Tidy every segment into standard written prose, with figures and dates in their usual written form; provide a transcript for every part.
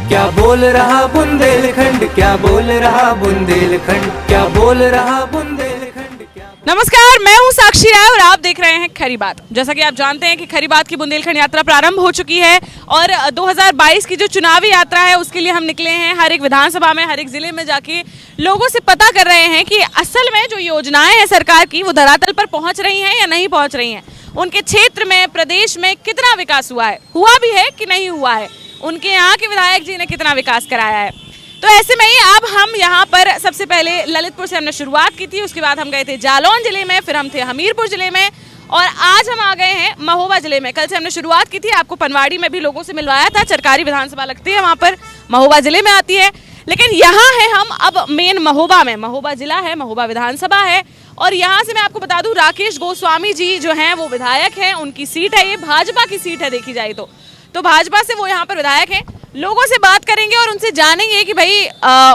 क्या बोल रहा बुंदेलखंड, क्या बोल रहा बुंदेलखंड, क्या बोल रहा बुंदेलखंड, क्या। नमस्कार, मैं हूं साक्षी राय और आप देख रहे हैं खरी बात। जैसा कि आप जानते हैं कि खरी बात की बुंदेलखंड यात्रा प्रारंभ हो चुकी है और 2022 की जो चुनावी यात्रा है उसके लिए हम निकले हैं। हर एक विधानसभा में, हर एक जिले में जाके लोगों से पता कर रहे हैं कि असल में जो योजनाएं हैं सरकार की वो धरातल पर पहुंच रही हैं या नहीं पहुंच रही हैं। उनके क्षेत्र में, प्रदेश में कितना विकास हुआ भी है कि नहीं हुआ है, उनके यहाँ के विधायक जी ने कितना विकास कराया है। तो ऐसे में ही अब हम यहाँ पर सबसे पहले ललितपुर से हमने शुरुआत की थी, उसके बाद हम गए थे जालौन जिले में, फिर हम थे हमीरपुर जिले में और आज हम आ गए हैं महोबा जिले में। कल से हमने शुरुआत की थी, आपको पनवाड़ी में भी लोगों से मिलवाया था। चरकारी विधानसभा लगती है वहाँ पर, महोबा जिले में आती है। लेकिन यहाँ है हम अब मेन महोबा में। महोबा जिला है, महोबा विधानसभा है और यहाँ से मैं आपको बता दूं राकेश गोस्वामी जी जो हैं वो विधायक हैं, उनकी सीट है, ये भाजपा की सीट है देखी जाए तो भाजपा से वो यहाँ पर विधायक हैं। लोगों से बात करेंगे और उनसे जानेंगे कि भाई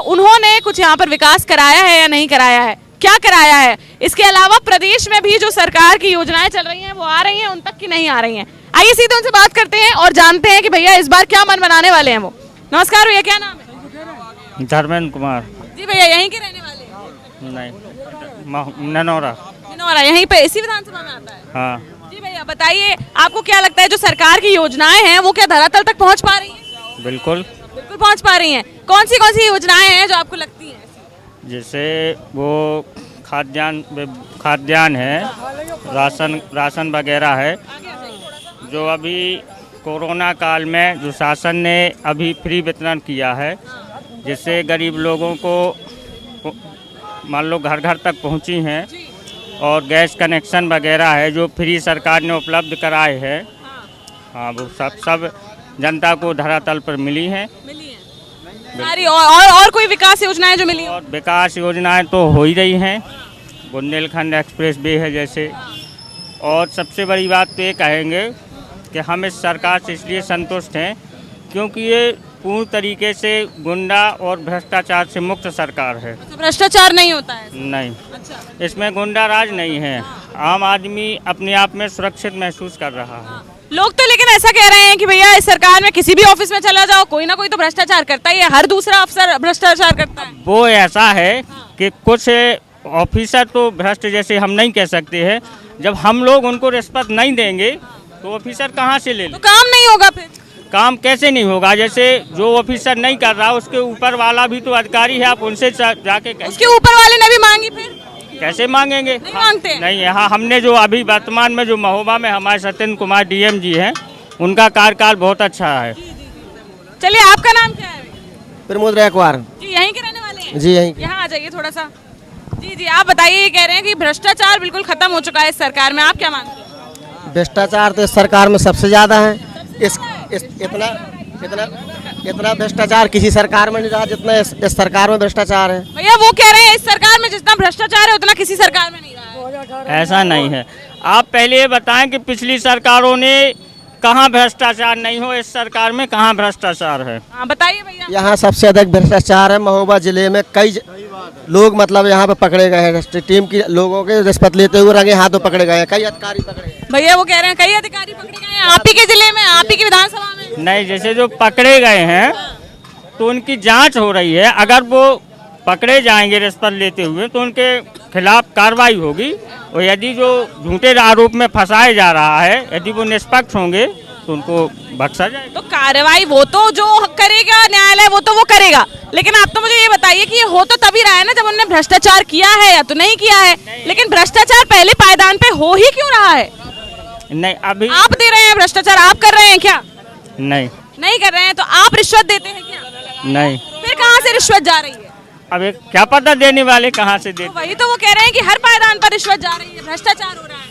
उन्होंने कुछ यहाँ पर विकास कराया है या नहीं कराया है, क्या कराया है। इसके अलावा प्रदेश में भी जो सरकार की योजनाएं चल रही हैं वो आ रही हैं उन तक की नहीं आ रही हैं। आइए सीधे उनसे बात करते हैं और जानते हैं कि भैया इस बार क्या मन बनाने वाले हैं वो। नमस्कार भैया, क्या नाम है? धर्मेंद्र कुमार। जी भैया, यहीं के रहने वाले हैं? नहीं, ननौरा। ननौरा यहीं पे इसी विधानसभा में आता है? हाँ। जी भैया बताइए, आपको क्या लगता है जो सरकार की योजनाएं हैं वो क्या धरातल तक पहुंच पा रही हैं? बिल्कुल पहुंच पा रही हैं। कौन सी योजनाएं हैं जो आपको लगती हैं? जैसे वो खाद्यान्न है, राशन वगैरह है, जो अभी कोरोना काल में जो शासन ने अभी फ्री वितरण किया है, जिससे गरीब लोगों को मान लो घर घर तक पहुंची हैं और गैस कनेक्शन वगैरह है जो फ्री सरकार ने उपलब्ध कराए हैं। हाँ, वो सब जनता को धरातल पर मिली है। सारी और कोई विकास योजनाएं जो मिली? और विकास योजनाएं तो हो ही रही हैं, बुंदेलखंड एक्सप्रेस वे है जैसे। और सबसे बड़ी बात तो ये कहेंगे कि हम इस सरकार से इसलिए संतुष्ट हैं क्योंकि ये पूर्ण तरीके से गुंडा और भ्रष्टाचार से मुक्त सरकार है। तो भ्रष्टाचार नहीं होता है? नहीं। अच्छा। इसमें गुंडा राज नहीं है। आम आदमी अपने आप में सुरक्षित महसूस कर रहा है। लोग तो लेकिन ऐसा कह रहे हैं कि भैया इस सरकार में किसी भी ऑफिस में चला जाओ कोई ना कोई तो भ्रष्टाचार करता ही है, हर दूसरा अफसर भ्रष्टाचार करता है। वो ऐसा है कि कुछ ऑफिसर तो भ्रष्ट जैसे हम नहीं कह सकते हैं। जब हम लोग उनको रिश्वत नहीं देंगे तो ऑफिसर कहाँ से ले लें? तो काम नहीं होगा फिर? काम कैसे नहीं होगा? जैसे जो ऑफिसर नहीं कर रहा उसके ऊपर वाला भी तो अधिकारी है, आप उनसे जाके उसके ऊपर वाले ने भी मांगी, फिर कैसे मांगेंगे? नहीं मांगते? नहीं, यहाँ हमने जो अभी वर्तमान में जो महोबा में हमारे सत्येंद्र कुमार डीएम जी हैं, उनका कार्यकाल बहुत अच्छा है। चलिए, आपका नाम क्या है? प्रमोद रायकवार। जी, यहीं के रहने वाले हैं? जी, यहीं। यहाँ आ जाइए थोड़ा सा। जी, आप बताइए, ये कह रहे हैं कि भ्रष्टाचार बिल्कुल खत्म हो चुका है इस सरकार में, आप क्या मानते हैं? भ्रष्टाचार तो इस सरकार में सबसे ज्यादा है। इतना भ्रष्टाचार किसी सरकार में नहीं रहा जितना इस सरकार में भ्रष्टाचार है। भैया वो कह रहे हैं इस सरकार में जितना भ्रष्टाचार है उतना किसी सरकार में नहीं रहा है। ऐसा नहीं है। आप पहले ये बताएं कि पिछली सरकारों ने कहाँ भ्रष्टाचार नहीं हो, इस सरकार में कहाँ भ्रष्टाचार है? हाँ बताइए भैया। यहाँ सबसे अधिक भ्रष्टाचार है। महोबा जिले में कई लोग मतलब यहाँ पे पकड़े गए हैं, टीम की लोगों के रिश्वत लेते हुए रंगे हाथों पकड़े गए हैं, कई अधिकारी पकड़े गए। भैया वो कह रहे हैं कई अधिकारी पकड़े गए हैं आप ही के जिले में, आप ही की विधानसभा में? नहीं, जैसे जो पकड़े गए हैं तो उनकी जांच हो रही है। अगर वो पकड़े जाएंगे रिश्वत लेते हुए तो उनके खिलाफ कार्रवाई होगी और यदि जो झूठे आरोप में फंसाया जा रहा है यदि वो निष्पक्ष होंगे तो उनको बख्शा जाएगा। तो कार्रवाई वो तो जो करेगा न्यायालय वो करेगा, लेकिन आप तो मुझे ये बताइए कि ये हो तो तभी रहा है ना जब उन्होंने भ्रष्टाचार किया है या तो नहीं किया है। लेकिन भ्रष्टाचार पहले पायदान पे हो ही क्यों रहा है? नहीं, अभी आप दे रहे हैं भ्रष्टाचार, आप कर रहे हैं क्या? नहीं कर रहे हैं तो आप रिश्वत देते हैं क्या? नहीं। फिर कहाँ से रिश्वत जा रही है? अब क्या पता देने वाले कहाँ से देते? वही तो वो कह रहे हैं कि हर पायदान पर रिश्वत जा रही है, भ्रष्टाचार हो रहा है।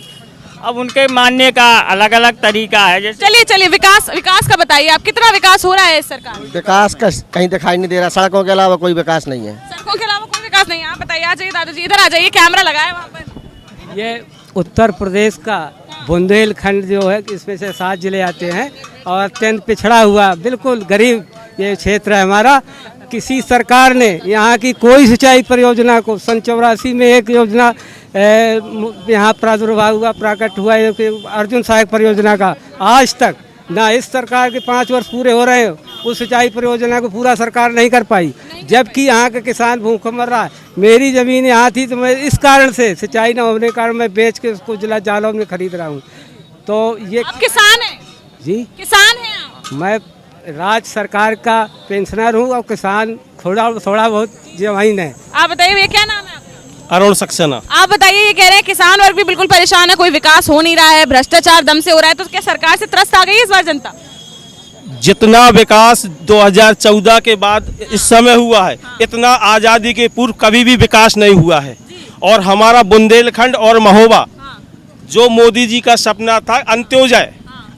अब उनके मानने का अलग अलग तरीका है। जैसे चलिए विकास का बताइए, आप कितना विकास हो रहा है इस सरकार में? विकास का कहीं दिखाई नहीं दे रहा, सड़कों के अलावा कोई विकास नहीं है। सड़कों के अलावा कोई विकास नहीं है? आप बताइए। आ जाइए दादा जी, इधर आ जाइए, कैमरा लगा है वहाँ पर। ये उत्तर प्रदेश का बुंदेलखंड जो है, इसमें से 7 जिले आते हैं और अत्यंत पिछड़ा हुआ बिल्कुल गरीब ये क्षेत्र है हमारा। किसी सरकार ने यहाँ की कोई सिंचाई परियोजना को 84 में एक योजना यहाँ प्रादुर्भाव हुआ, प्रकट हुआ अर्जुन सहायक परियोजना का, आज तक ना इस सरकार के 5 वर्ष पूरे हो रहे हैं, उस सिंचाई परियोजना को पूरा सरकार नहीं कर पाई, जबकि यहाँ का किसान भूखा मर रहा है। मेरी ज़मीन यहाँ थी तो मैं इस कारण से सिंचाई न होने के कारण मैं बेच के उसको जिला जालौन में खरीद रहा हूँ। तो ये आप किसान हैं? जी किसान हैं आप? मैं राज्य सरकार का पेंशनर हूँ और किसान थोड़ा बहुत जमीन है। आप बताइए भैया क्या नाम है आपका? अरुण सक्सेना। आप बताइए, ये कह रहे हैं किसान वर्ग भी बिल्कुल परेशान है, कोई विकास हो नहीं रहा है, भ्रष्टाचार दम से हो रहा है, तो क्या सरकार से त्रस्त आ गई है इस बार जनता? जितना विकास 2014 के बाद इस समय हुआ है, इतना आज़ादी के पूर्व कभी भी विकास नहीं हुआ है। और हमारा बुंदेलखंड और महोबा जो मोदी जी का सपना था, अंत्योदय,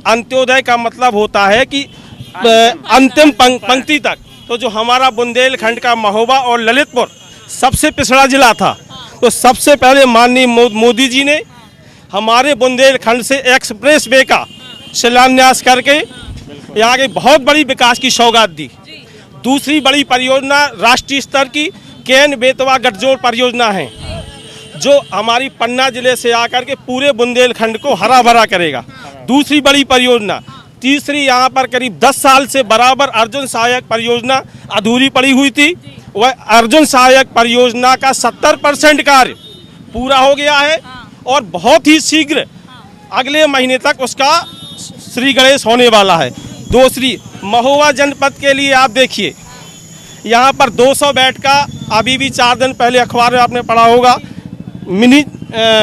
अंत्योदय का मतलब होता है कि अंतिम पंक्ति तक। तो जो हमारा बुंदेलखंड का महोबा और ललितपुर सबसे पिछड़ा जिला था, तो सबसे पहले माननीय मोदी जी ने हमारे बुंदेलखंड से एक्सप्रेस वे का शिलान्यास करके यहाँ की बहुत बड़ी विकास की सौगात दी। दूसरी बड़ी परियोजना राष्ट्रीय स्तर की केन बेतवा गठजोड़ परियोजना है, जो हमारी पन्ना जिले से आकर के पूरे बुंदेलखंड को हरा भरा करेगा। दूसरी बड़ी परियोजना। तीसरी, यहाँ पर करीब 10 साल से बराबर अर्जुन सहायक परियोजना अधूरी पड़ी हुई थी, वह अर्जुन सहायक परियोजना का 70% कार्य पूरा हो गया है और बहुत ही शीघ्र अगले महीने तक उसका श्री गणेश होने वाला है। दूसरी, महोबा जनपद के लिए आप देखिए, यहाँ पर 200 बेड का अभी भी 4 दिन पहले अखबार में आपने पढ़ा होगा मिनी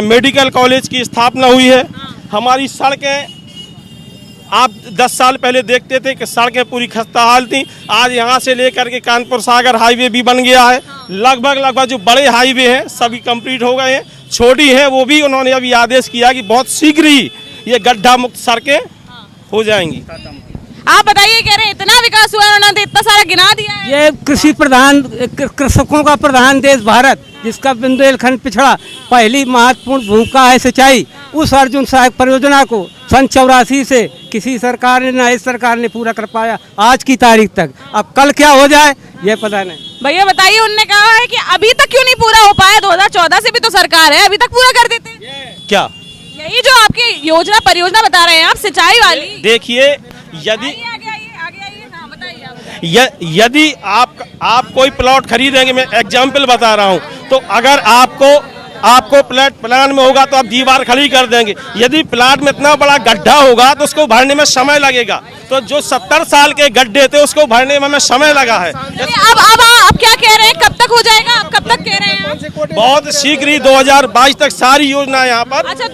मेडिकल कॉलेज की स्थापना हुई है। हमारी सड़कें आप 10 साल पहले देखते थे कि सड़कें पूरी खस्ता हाल थी, आज यहाँ से लेकर के कानपुर सागर हाईवे भी बन गया है। लगभग जो बड़े हाईवे हैं सभी कंप्लीट हो गए हैं, छोटी हैं वो भी उन्होंने अभी आदेश किया कि बहुत शीघ्र ही ये गड्ढा मुक्त सड़कें हो जाएंगी। आप बताइए, कह रहे हैं इतना विकास हुआ है, उन्होंने इतना सारा गिना दिया है। ये कृषि प्रधान, कृषकों का प्रधान देश भारत, जिसका बुंदेलखंड पिछड़ा, पहली महत्वपूर्ण भूमिका है सिंचाई। उस अर्जुन सहायक परियोजना को सन 84 से किसी सरकार ने, ना इस सरकार ने पूरा कर पाया आज की तारीख तक। अब कल क्या हो जाए ये पता नहीं। भैया बताइए, उनने कहा है कि अभी तक क्यों नहीं पूरा हो पाया? 2014 से भी तो सरकार है, अभी तक पूरा कर देते। क्या यही जो आपकी योजना परियोजना बता रहे हैं आप, सिंचाई वाली। देखिए, यदि यदि आप कोई प्लॉट खरीदेंगे, मैं एग्जाम्पल बता रहा हूँ, तो अगर आपको प्लान में होगा तो आप दीवार खड़ी कर देंगे। यदि प्लाट में इतना बड़ा गड्ढा होगा तो उसको भरने में समय लगेगा। तो जो 70 साल के गड्ढे थे उसको भरने में हमें समय लगा है। अब क्या कह रहे हैं, कब तक हो जाएगा? आप कब तक कह रहे हैं? बहुत शीघ्र ही 2022 तक सारी योजना यहाँ पर। अच्छा,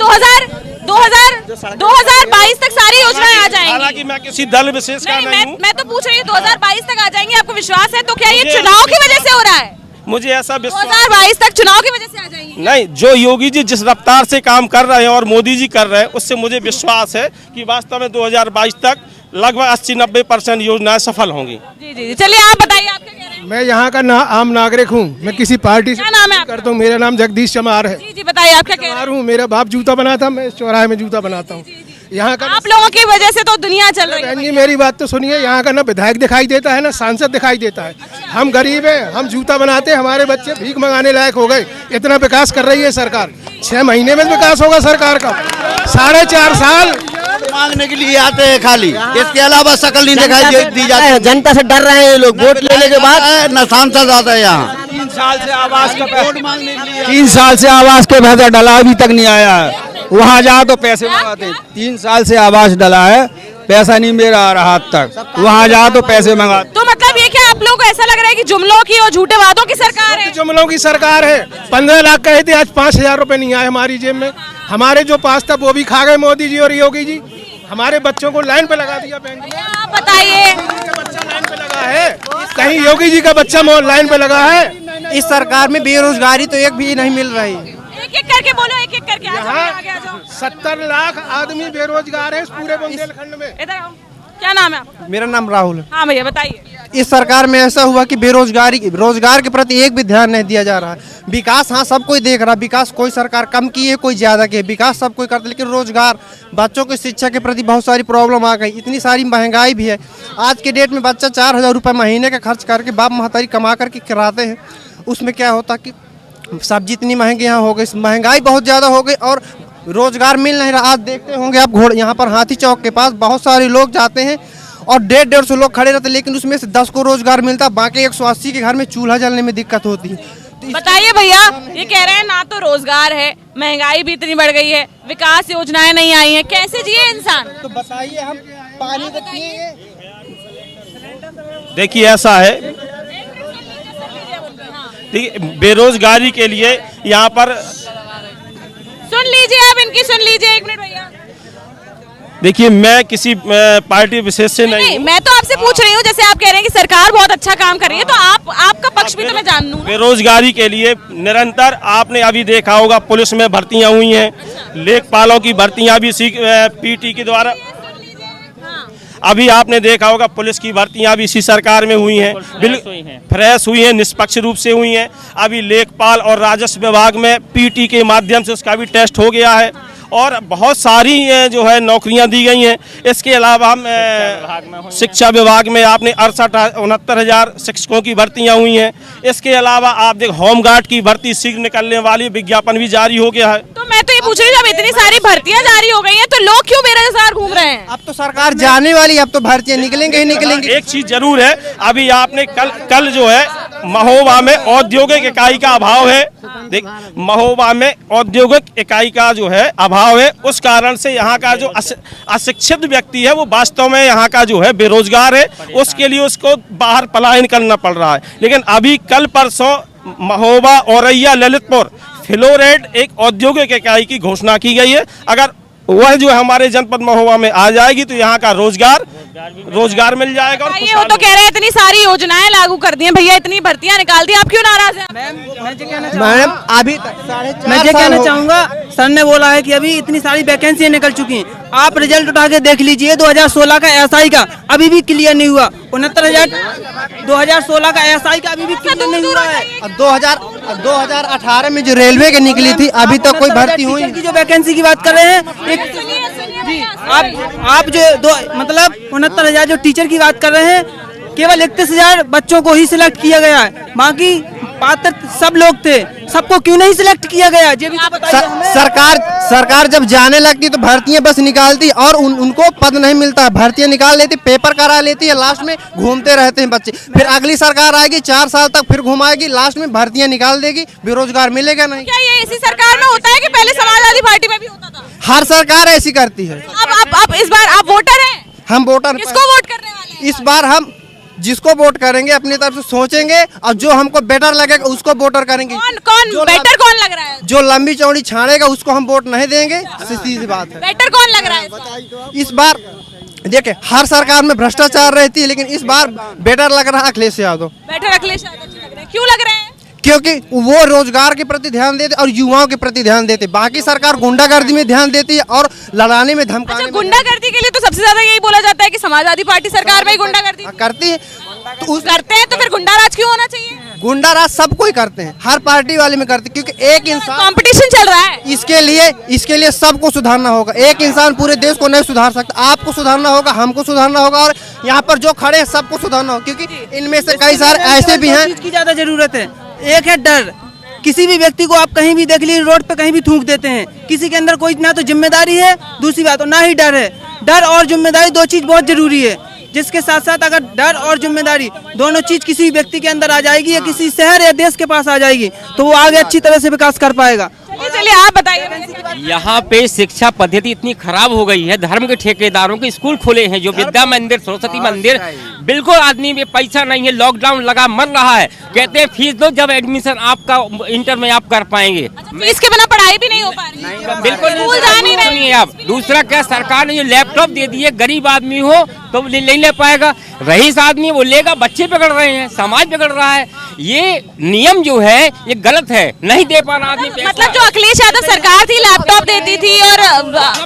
2022 तक सारी योजनाएं आ जाएंगी। हालांकि मैं किसी दल विशेष का नहीं हूँ। मैं तो पूछ रही हूँ 2022 तक आ जाएंगी, आपको विश्वास है? तो क्या ये चुनाव की वजह से हो रहा है? मुझे ऐसा विश्वास 2022 तक चुनाव की वजह से आ जाएंगी? नहीं, जो योगी जी जिस रफ्तार से काम कर रहे हैं और मोदी जी कर रहे हैं, उससे मुझे विश्वास है कि वास्तव में 2022 तक लगभग 80-90% योजनाएं सफल होंगी। जी जी, चलिए आप बताइए, आप क्या कह रहे हैं? मैं यहाँ का आम नागरिक हूँ, मैं किसी पार्टी से क्या नाम है आपका? करता हूँ। मेरा नाम जगदीश चमार है। जी जी, बताइए आप क्या कह रहे हैं? हूँ, मेरा बाप जूता बनाता, मैं इस चौराहे में जूता बनाता हूँ। यहाँ का आप लोगों की वजह से तो दुनिया चल रही है। बहन जी मेरी बात तो सुनिए, यहाँ का ना विधायक दिखाई देता है ना सांसद दिखाई देता है। हम गरीब हैं, हम जूता बनाते हैं, हमारे बच्चे भीख मंगाने लायक हो गए। इतना विकास कर रही है सरकार, 6 महीने में विकास होगा सरकार का। 4.5 साल मांगने के लिए आते हैं खाली, इसके अलावा शकल नहीं दिखाई दी जाती है। जनता से डर रहे हैं ये लोग, वोट लेने के बाद न सांसद आता है यहाँ। 3 साल से आवास का वोट मांगने के लिए 3 साल से आवास के पैसा डला अभी तक नहीं आया है। वहाँ जाओ तो पैसे मंगाते। 3 साल से आवास डला है, पैसा नहीं मेरा आ रहा हाथ तक। वहाँ जाओ तो पैसे मंगाते। तो मतलब ये क्या आप लोगों को ऐसा लग रहा है कि जुमलों की और झूठे वादों की सरकार है? जुमलों की सरकार है। 15 लाख कहे थे, आज 5,000 रुपए नहीं आए हमारी जेब में। हमारे जो पास था वो भी खा गए मोदी जी और योगी जी। हमारे बच्चों को लाइन पे लगा दिया बैंक में। आप बताइए, बच्चा लाइन पे लगा है, कहीं योगी जी का बच्चा लाइन पे लगा है। इस सरकार में बेरोजगारी तो एक भी नहीं मिल रही। एक एक करके बोलो, एक एक करके आ जाओ, आगे आ जाओ। 70 लाख आदमी बेरोजगार है इस पूरे बुंदेलखंड में। इधर आओ, क्या नाम है आपका? मेरा नाम राहुल है। हाँ भैया बताइए। इस सरकार में ऐसा हुआ कि रोजगार के प्रति एक भी ध्यान नहीं दिया जा रहा है। विकास हाँ सब कोई देख रहा है, विकास कोई सरकार कम की है कोई ज्यादा की है, विकास सब कोई करता है, लेकिन रोजगार, बच्चों की शिक्षा के प्रति बहुत सारी प्रॉब्लम आ गई। इतनी सारी महंगाई भी है। आज के डेट में बच्चा 4,000 रुपये महीने का खर्च करके बाप महतारी कमा करके कराते हैं। उसमें क्या होता कि सब्जी इतनी महंगी यहाँ हो गई, महंगाई बहुत ज़्यादा हो गई और रोजगार मिल नहीं रहा। आज देखते होंगे आप घोड़ यहाँ पर हाथी चौक के पास बहुत सारे लोग जाते हैं और 150 लोग खड़े रहते, लेकिन उसमें से 10 को रोजगार मिलता, बाकी 180 के घर में चूल्हा जलने में दिक्कत होती है। बताइए भैया, ये कह रहे हैं ना तो रोजगार है, महंगाई भी इतनी बढ़ गई है, विकास योजनाएं नहीं आई हैं, कैसे जिए इंसान? तो बताइए, हम पानी तो पिएंगे। देखिए ऐसा है, बेरोजगारी के लिए यहाँ पर सुन लीजिए, आप इनकी सुन लीजिए, 1 मिनट भैया। देखिए मैं किसी पार्टी विशेष से नहीं, मैं तो आपसे पूछ रही हूँ, जैसे आप कह रहे हैं कि सरकार बहुत अच्छा काम कर रही है, तो आपका पक्ष भी तो मैं जान लूं। बेरोजगारी के लिए निरंतर आपने अभी देखा होगा पुलिस में भर्तियां हुई हैं, लेखपालों की भर्तियां भी पीटी के द्वारा, अभी आपने देखा होगा पुलिस की भर्तियां भी इसी सरकार में हुई हैं, फ्रेश हुई हैं, निष्पक्ष रूप से हुई हैं। अभी लेखपाल और राजस्व विभाग में पीटी के माध्यम से उसका भी टेस्ट हो गया है और बहुत सारी जो है नौकरियां दी गई हैं। इसके अलावा हम शिक्षा विभाग में आपने 68-69 शिक्षकों की भर्तियां हुई हैं। इसके अलावा आप देख होमगार्ड की भर्ती शीघ्र निकलने वाली, विज्ञापन भी जारी हो गया है। तो मैं तो ये पूछ रही हूँ, जब इतनी सारी भर्तियां जारी हो गई हैं तो लोग क्यों बेरोजगार घूम रहे हैं? अब तो सरकार जाने वाली, अब तो भर्तियां निकलेंगे ही निकलेंगे। एक चीज जरूर है, अभी आपने कल जो है महोबा में औद्योगिक इकाई का अभाव है। देख, महोबा में औद्योगिक इकाई का जो है अभाव है, उस कारण से यहाँ का जो अशिक्षित व्यक्ति है वो वास्तव में यहाँ का जो है बेरोजगार है, उसके लिए उसको बाहर पलायन करना पड़ रहा है। लेकिन अभी कल परसों महोबा, औरैया, ललितपुर फ्लोरेड एक औद्योगिक इकाई की घोषणा की गई है। अगर वह जो हमारे जनपद महोबा में आ जाएगी तो यहाँ का रोजगार मिल जाएगा। और वो तो कह रहे हैं इतनी सारी योजनाएं लागू कर दी हैं भैया, इतनी भर्तियां निकाल दी, आप क्यों नाराज हैं? मैडम अभी मैं ये कहना चाहूँगा, सर ने बोला है कि अभी इतनी सारी वैकेंसी निकल चुकी हैं। आप रिजल्ट उठा के देख लीजिए 2016 का एसआई का अभी भी क्लियर नहीं हुआ। 69,000 2016 का एसआई का अभी भी क्लियर नहीं हुआ है। 2018 में जो रेलवे की निकली थी अभी तक कोई भर्ती हुई की जो वैकेंसी की बात कर रहे हैं, जी आप जो मतलब 69,000 जो टीचर की बात कर रहे हैं, केवल 31,000 बच्चों को ही सिलेक्ट किया गया है, बाकी पात्र सब लोग थे, सबको क्यों नहीं सिलेक्ट किया गया? ये भी तो बताइए। सरकार जब जाने लगती तो भर्तियां बस निकालती और उनको पद नहीं मिलता, भर्तियां निकाल लेती, पेपर करा लेती है, लास्ट में घूमते रहते हैं बच्चे। फिर अगली सरकार आएगी 4 साल तक, फिर घुमाएगी, लास्ट में भर्तियां निकाल देगी, बेरोजगार मिलेगा नहीं। क्या ये इसी सरकार में होता है कि पहले समाजवादी पार्टी में भी होता था? हर सरकार ऐसी करती है। अब इस बार आप वोटर हैं? हम वोटर। किसको वोट करने वाले हैं? इस बार हम जिसको वोट करेंगे अपनी तरफ से सोचेंगे और जो हमको बेटर लगेगा उसको वोटर करेंगे। कौन बेटर कौन लग रहा है? जो लंबी चौड़ी छाड़ेगा उसको हम वोट नहीं देंगे, सीधी बात है। बेटर कौन लग रहा है इस बार? देखिए हर सरकार में भ्रष्टाचार रहती है, लेकिन इस बार बेटर लग रहा है अखिलेश यादव। बेटर अखिलेश यादव जी लग रहे हैं। क्यों लग रहे हैं? क्योंकि वो रोजगार के प्रति ध्यान देते और युवाओं के प्रति ध्यान देते। बाकी सरकार गुंडागर्दी में ध्यान देती है और लड़ाने में, धमकाने में। गुंडागर्दी के लिए तो सबसे ज्यादा यही बोला जाता है कि समाजवादी पार्टी सरकार में ही गुंडागर्दी करती है। तो करते हैं तो फिर गुंडाराज क्यों होना चाहिए? गुंडाराज सब कोई करते हैं, हर पार्टी वाले में करते हैं, क्योंकि एक इंसान, कंपटीशन चल रहा है। इसके लिए सबको सुधारना होगा। एक इंसान पूरे देश को नहीं सुधार सकता। आपको सुधारना होगा, हमको सुधारना होगा और यहाँ पर जो खड़े हैं सबको सुधारना होगा, क्योंकि इनमें से कई सारे ऐसे भी हैं की ज्यादा जरूरत है। एक है डर, किसी भी व्यक्ति को आप कहीं भी देख लीजिए, रोड पे कहीं भी थूक देते हैं। किसी के अंदर कोई ना तो जिम्मेदारी है, दूसरी बात ना ही डर है। डर और जिम्मेदारी दो चीज बहुत जरूरी है, जिसके साथ साथ अगर डर और जिम्मेदारी दोनों चीज किसी व्यक्ति के अंदर आ जाएगी या किसी शहर या देश के पास आ जाएगी तो वो आगे अच्छी तरह से विकास कर पाएगा। चलिए आप बताइए। यहाँ पे शिक्षा पद्धति इतनी खराब हो गई है, धर्म के ठेकेदारों के स्कूल खुले हैं, जो विद्या मंदिर, सरस्वती मंदिर, बिल्कुल आदमी में पैसा नहीं है, लॉकडाउन लगा मर रहा है, कहते हैं फीस दो जब एडमिशन आपका इंटर में आप कर पाएंगे। फीस के बिना पढ़ाई भी नहीं हो पा रही। बिल्कुल स्कूल जा नहीं रही है आप। दूसरा क्या, सरकार ने जो लैपटॉप दे दिए, गरीब आदमी हो तो नहीं ले पाएगा, रईस आदमी वो लेगा, बच्चे बिगड़ रहे हैं, समाज बिगड़ रहा है। ये नियम जो है ये गलत है, नहीं दे पा रहा आदमी। मतलब जो अखिलेश यादव सरकार थी, लैपटॉप देती थी और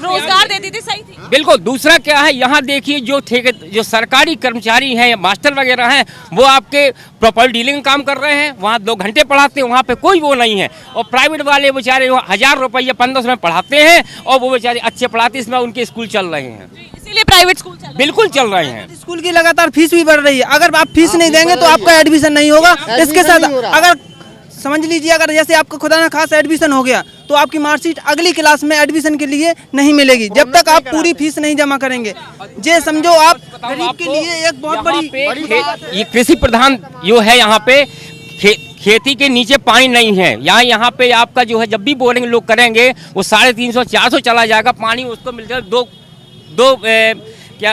रोजगार देती थी, सही थी। बिल्कुल। दूसरा क्या है, यहाँ देखिए जो सरकारी कर्मचारी हैं, मास्टर वगैरह हैं, वो आपके प्रॉपर्टी डीलिंग काम कर रहे हैं, वहाँ 2 घंटे पढ़ाते हैं, वहाँ पे कोई वो नहीं है। और प्राइवेट वाले बेचारे 1,000 रुपये 1500 में पढ़ाते हैं और वो बेचारे अच्छे पढ़ाते, इसमें उनके स्कूल चल रहे हैं, इसीलिए प्राइवेट स्कूल बिल्कुल चल रहे हैं। स्कूल की लगातार फीस भी बढ़ रही है, अगर आप फीस नहीं देंगे तो आपका एडमिशन नहीं होगा। इसके साथ अगर समझ लीजिए, अगर जैसे आपका खुदा ना खास एडमिशन हो गया तो आपकी मार्कशीट अगली क्लास में एडमिशन के लिए नहीं मिलेगी जब तक आप पूरी फीस नहीं जमा करेंगे। ये समझो आप गरीब के लिए एक बहुत बड़ी ये कृषि प्रधान जो है यहाँ पे खेती के नीचे पानी नहीं है। यहाँ पे आपका जो है जब भी बोरिंग लोग करेंगे वो 350 400 चला जाएगा पानी, उसको मिलकर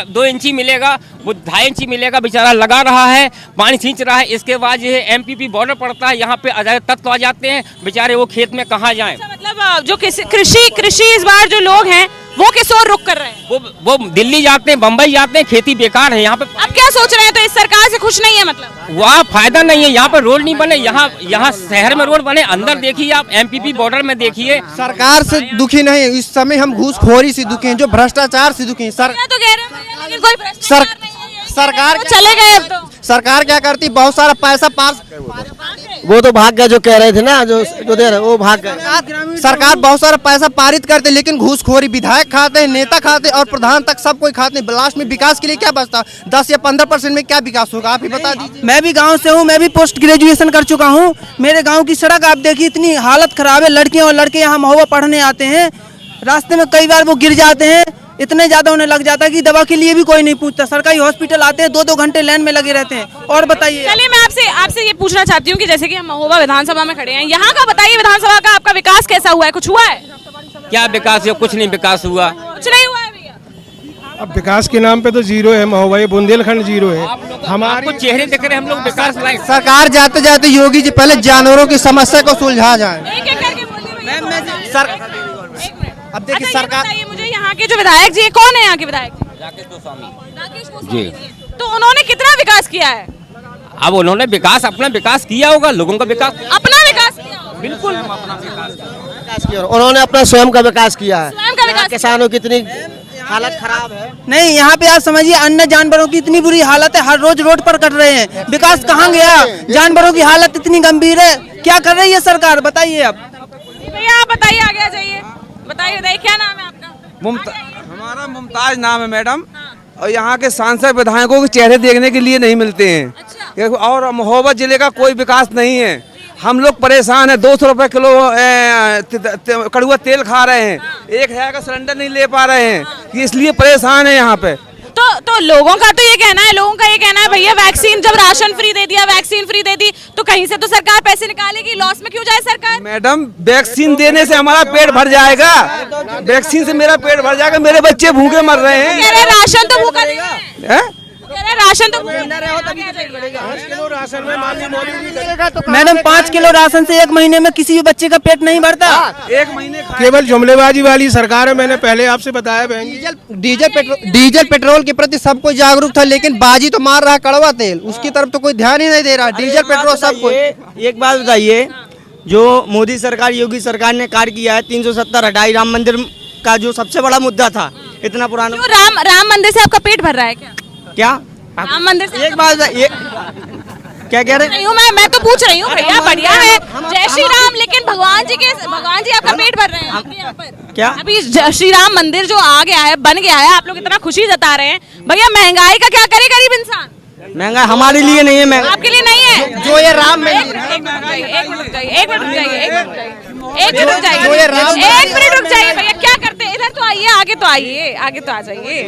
दो इंची मिलेगा, वो 2.5 इंची मिलेगा। बेचारा लगा रहा है, पानी खींच रहा है। इसके बाद जो है एमपीपी बॉर्डर पड़ता है, यहाँ पे अजय तत्व आ जाते हैं, बेचारे वो खेत में कहाँ जाएं। मतलब जो कृषि इस बार जो लोग हैं वो किस ओर रुख कर रहे हैं? वो दिल्ली जाते हैं, बम्बई जाते हैं, खेती बेकार है यहाँ पे। अब क्या सोच रहे हैं? तो इस सरकार से खुश नहीं है मतलब? वहाँ फायदा नहीं है, यहाँ पर रोड नहीं बने, यहाँ शहर में रोड बने। अंदर देखिए आप एमपीपी बॉर्डर में देखिए। सरकार से दुखी नहीं है, इस समय हम घूसखोरी से दुखी हैं, जो भ्रष्टाचार से दुखी हैं। तो कह रहे हैं लेकिन कोई भ्रष्टाचार नहीं है। सरकार चले गए अब तो। सरकार क्या करती, बहुत सारा पैसा पास, वो तो भाग गया जो कह रहे थे ना, जो दे रहे वो भाग गए। सरकार बहुत सारा पैसा पारित करते लेकिन घूसखोरी विधायक खाते हैं, नेता खाते और प्रधान तक सब कोई खाते हैं। लास्ट में विकास के लिए क्या बचता? 10 या 15% में क्या विकास होगा, आप ही बता दीजिए। मैं भी गांव से हूं, मैं भी पोस्ट ग्रेजुएशन कर चुका हूं। मेरे गांव की सड़क आप देखिए, इतनी हालत खराब है। लड़कियां और लड़के यहाँ महुआ पढ़ने आते हैं, रास्ते में कई बार वो गिर जाते हैं, इतने ज्यादा उन्हें लग जाता है कि दवा के लिए भी कोई नहीं पूछता। सरकारी हॉस्पिटल आते हैं, 2-2 घंटे लाइन में लगे रहते हैं। और बताइए। चलिए मैं आपसे ये पूछना चाहती हूँ कि जैसे कि हम महोबा विधानसभा में खड़े हैं, यहाँ का बताइए, विधानसभा का आपका विकास कैसा हुआ है? कुछ हुआ है? क्या विकास है? कुछ नहीं विकास हुआ, कुछ नहीं हुआ है भैया। अब विकास के नाम पे तो जीरो है महोबा, ये बुंदेलखंड जीरो है। हमारे चेहरे देख रहे हम लोग विकास लाए। सरकार जाते जाते योगी जी पहले जानवरों की समस्या को सुलझा जाए। एक-एक करके बोलिए भैया। अब देखिए सरकार, मुझे यहाँ के जो विधायक जी कौन है? यहाँ के विधायक राकेश गोस्वामी जी, तो उन्होंने कितना विकास किया है? अब उन्होंने अपना विकास किया होगा, लोगों का विकास, अपना विकास किया होगा। बिल्कुल उन्होंने अपना स्वयं का विकास किया है। स्वयं का विकास। किसानों की इतनी हालत खराब है। नहीं, यहाँ पे आप समझिए अन्य जानवरों की इतनी बुरी हालत है, हर रोज रोड पर कट रहे हैं। विकास कहाँ गया? जानवरों की हालत इतनी गंभीर है, क्या कर रही है सरकार? बताइए आप। भैया आप बताइए, आगे आ जाइए। बताइए क्या नाम है आपका? हमारा मुमताज नाम है मैडम। और यहाँ के सांसद विधायकों के चेहरे देखने के लिए नहीं मिलते हैं। अच्छा। और महोबा जिले का कोई विकास नहीं है। हम लोग परेशान हैं, 200 रुपए किलो कड़ुआ तेल खा रहे हैं, 1000 का सिलेंडर नहीं ले पा रहे हैं, इसलिए परेशान है यहाँ पे। तो लोगों का तो ये कहना है भैया वैक्सीन, जब राशन फ्री दे दिया, वैक्सीन फ्री दे दी, तो कहीं से तो सरकार पैसे निकालेगी, लॉस में क्यों जाए सरकार? मैडम वैक्सीन देने से हमारा पेट भर जाएगा, वैक्सीन से मेरा पेट भर जाएगा, मेरे बच्चे भूखे मर रहे हैं। कह रहे राशन तो भूखा नहीं है, राशन तो मैडम 5 किलो राशन से 1 महीने में किसी भी बच्चे का पेट नहीं भरता। 1 महीने केवल जुमलेबाजी वाली सरकार है। मैंने पहले आपसे बताया डीजल पेट्रोल के प्रति सब कोई जागरूक था, लेकिन बाजी तो मार रहा है कड़वा तेल, उसकी तरफ तो कोई ध्यान ही नहीं दे रहा। डीजल पेट्रोल सब कोई। एक बात बताइए, जो मोदी सरकार, योगी सरकार ने कार्य किया है, 370 हटाई, राम मंदिर का जो सबसे बड़ा मुद्दा था, इतना पुराना। राम मंदिर से आपका पेट भर रहा है क्या? राम मंदिर से? एक बात क्या कह रहे हैं? मैं तो पूछ रही हूँ भैया, बढ़िया है, जय श्री राम, लेकिन भगवान जी आपका पेट भर रहे हैं आपके यहाँ पर। क्या? अभी श्री राम मंदिर जो आ गया है, बन गया है, आप लोग इतना खुशी जता रहे हैं, भैया महंगाई का क्या करे गरीब इंसान? महंगाई हमारे लिए नहीं है, आपके लिए नहीं है। जो ये राम में एक मिनट रुक जाइए भैया, क्या करते हैं? इधर तो आइए, आगे तो आ जाइए।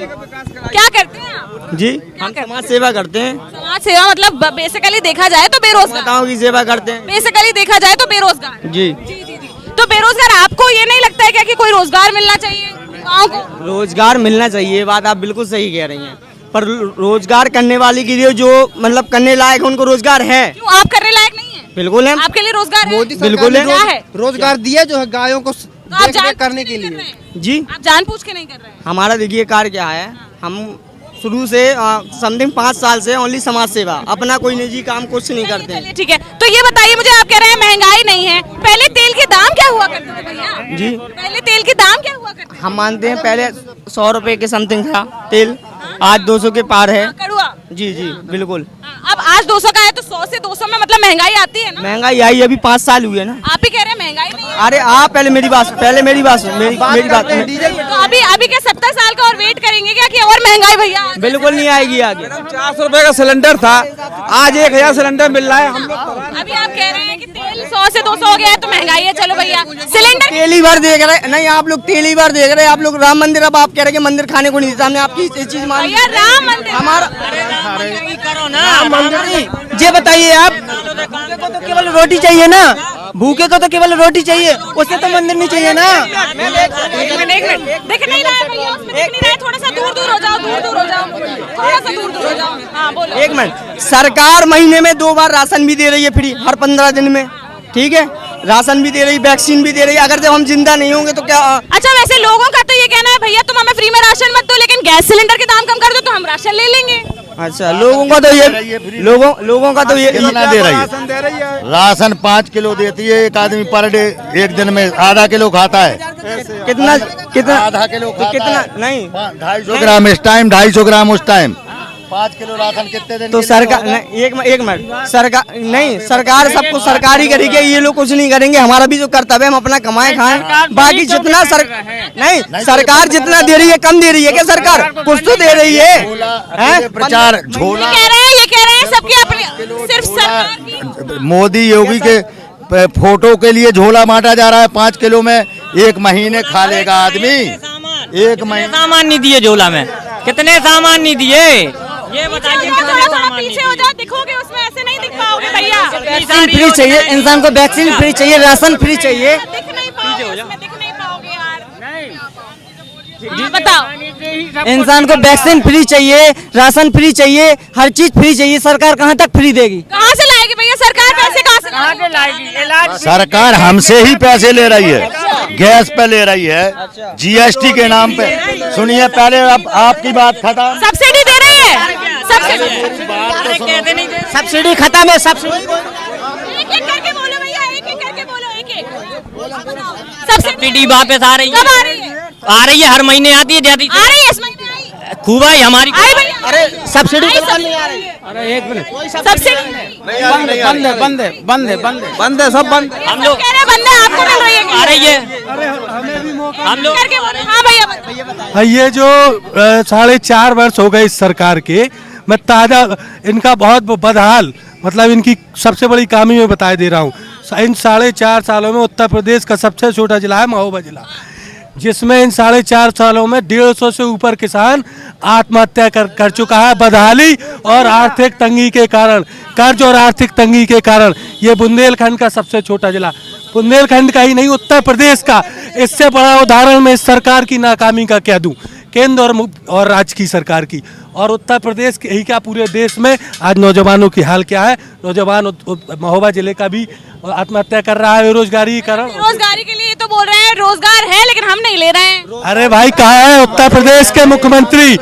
क्या करते हैं आप? जी, हम समाज सेवा करते हैं। समाज सेवा मतलब बेसिकली देखा जाए तो बेरोजगार। गाँव की सेवा करते हैं। बेसिकली देखा जाए तो बेरोजगार। जी। तो बेरोजगार, आपको ये नहीं लगता है क्या कि कोई रोजगार मिलना चाहिए गाँव को? रोजगार मिलना चाहिए, बात आप बिल्कुल सही कह रही हैं, पर रोजगार करने वाले के लिए जो मतलब करने लायक उनको रोजगार है। क्यों आप करने लायक नहीं है? बिल्कुल है, आपके लिए रोजगार है। मोदी सरकार ने रोजगार दिया जो है गायों को करने के लिए। जी, आप जानबूझ के नहीं कर रहे हैं। हमारा देखिए कार्य क्या है, हम शुरू से समथिंग 5 साल से ओनली समाज सेवा, अपना कोई निजी काम कुछ नहीं करते हैं। ठीक है, तो ये बताइए मुझे, आप कह रहे हैं महंगाई नहीं है, पहले तेल के दाम क्या हुआ करते थे भैया? जी, पहले तेल के दाम क्या हुआ करते थे? हम मानते हैं पहले 100 रुपए के समथिंग था तेल, आज 200 के पार है। कड़ुआ? जी जी बिल्कुल। अब आज 200 का है तो 100 से 200 में मतलब महंगाई आती है ना? महंगाई आई अभी 5 साल हुए ना। आप ही कह रहे हैं महंगाई नहीं है। अरे आप पहले मेरी बात मेरी बात तो अभी क्या 70 साल का और वेट करेंगे क्या कि और महंगाई भैया? बिल्कुल नहीं आएगी आगे। 400 रुपए का सिलेंडर था, आज 1000 सिलेंडर मिल रहा है। हम लोग अभी आप कह रहे हैं कि तेल 100 से 200 हो गया है तो महंगाई है। चलो भैया सिलेंडर पहली बार देख रहे नहीं, आप लोग पहली बार देख रहे हैं। आप लोग राम मंदिर, अब आप कह रहे हैं कि मंदिर खाने को नहीं देता, हमने आपकी चीज मान भैया राम मंदिर हमारा ये बताइए आप, भूखे को तो केवल रोटी चाहिए ना, भूखे को तो केवल रोटी चाहिए, उससे तो मंदिर नहीं चाहिए ना। एक मिनट दिख नहीं रहा है भैया, उसमें दिख नहीं रहा है, थोड़ा सा दूर हो जाओ, दूर हो जाओ, थोड़ा सा दूर हो जाओ। हाँ बोलो। एक मिनट, सरकार महीने में 2 बार राशन भी दे रही है फ्री, हर 15 दिन में, ठीक है, राशन भी दे रही, वैक्सीन भी दे रही। अगर जब हम जिंदा नहीं होंगे तो क्या? अच्छा वैसे लोगों का तो ये कहना है भैया तुम हमें फ्री में राशन मत दो, लेकिन गैस सिलेंडर के दाम कम कर दो तो हम राशन ले लेंगे। अच्छा, लोगों का तो ये लोगों का तो ये कितना दे रही है? राशन 5 किलो देती है एक आदमी पर डे, एक दिन में आधा किलो खाता है। कितना आधा किलो कितना नहीं, 250 ग्राम इस टाइम, 250 ग्राम उस टाइम। 5 किलो राशन कितने दिन? तो सरकार एक मिनट, सरकार सबको सरकारी करेगी, ये लोग कुछ नहीं करेंगे। हमारा भी जो कर्तव्य है हम अपना कमाए खाएं, बाकी जितना सरकार जितना दे रही है कम दे रही है क्या? सरकार कुछ तो दे रही है। प्रचार झोला ये कह रहे हैं सबकी अपनी सिर्फ सरकार मोदी योगी के फोटो के लिए झोला बांटा जा रहा है। 5 किलो में 1 महीने खा लेगा आदमी। 1 महीने सामान नहीं दिए झोला में, कितने सामान नहीं दिए ये बताइए। पीछे हो जाओ, दिखोगे उसमें, ऐसे नहीं दिख पाओगे भैया। वैक्सीन फ्री चाहिए इंसान को, वैक्सीन फ्री चाहिए, राशन फ्री चाहिए। दिख नहीं पाओगे यार। बताओ, इंसान को वैक्सीन फ्री चाहिए, राशन फ्री चाहिए, हर चीज फ्री चाहिए। सरकार कहाँ तक फ्री देगी? कहाँ से लाएगी भैया सरकार? पैसे कहाँ से लाएगी? सरकार हमसे ही पैसे ले रही है, गैस पे ले रही है, जीएसटी के नाम पे। सुनिए पहले, अब आपकी बात खत्म। सब्सिडी दे रही है, सब्सिडी खत्म है। सब्सिडी एक करके बोलो भैया, एक करके बोलो, एक सब्सिडी वापस आ रही है। कब आ रही है? आ रही है, हर महीने आती है। आ रही है, इस महीने आई खूब आई हमारी। अरे सब्सिडी नहीं आ रही। अरे एक मिनट, सब्सिडी बंद है, सब बंद। हम लोग कह रहे हैं बंद है, आपको मिल रही है? आ रही है, हम लोग। हाँ भैया ये जो 4.5 वर्ष हो गए इस सरकार के, मैं ताजा इनका बहुत बदहाल, मतलब इनकी सबसे बड़ी कमी मैं बता दे रहा हूँ। इन 4.5 सालों में उत्तर प्रदेश का सबसे छोटा जिला है महोबा जिला, जिसमें इन 4.5 सालों में 150 से ऊपर किसान आत्महत्या कर चुका है। बदहाली और आर्थिक तंगी के कारण, कर्ज और आर्थिक तंगी के कारण ये बुंदेलखंड का सबसे छोटा जिला, बुंदेलखंड का ही नहीं उत्तर प्रदेश का। इससे बड़ा उदाहरण मैं इस सरकार की नाकामी का क्या दूं, केंद्र और राज्य की सरकार की, और उत्तर प्रदेश के ही क्या पूरे देश में आज नौजवानों की हाल क्या है। नौजवान महोबा जिले का भी आत्महत्या कर रहा है बेरोजगारी के कारण। रोजगारी के लिए तो बोल रहे हैं रोजगार है, लेकिन हम नहीं ले रहे हैं। अरे भाई कहा है उत्तर प्रदेश के मुख्यमंत्री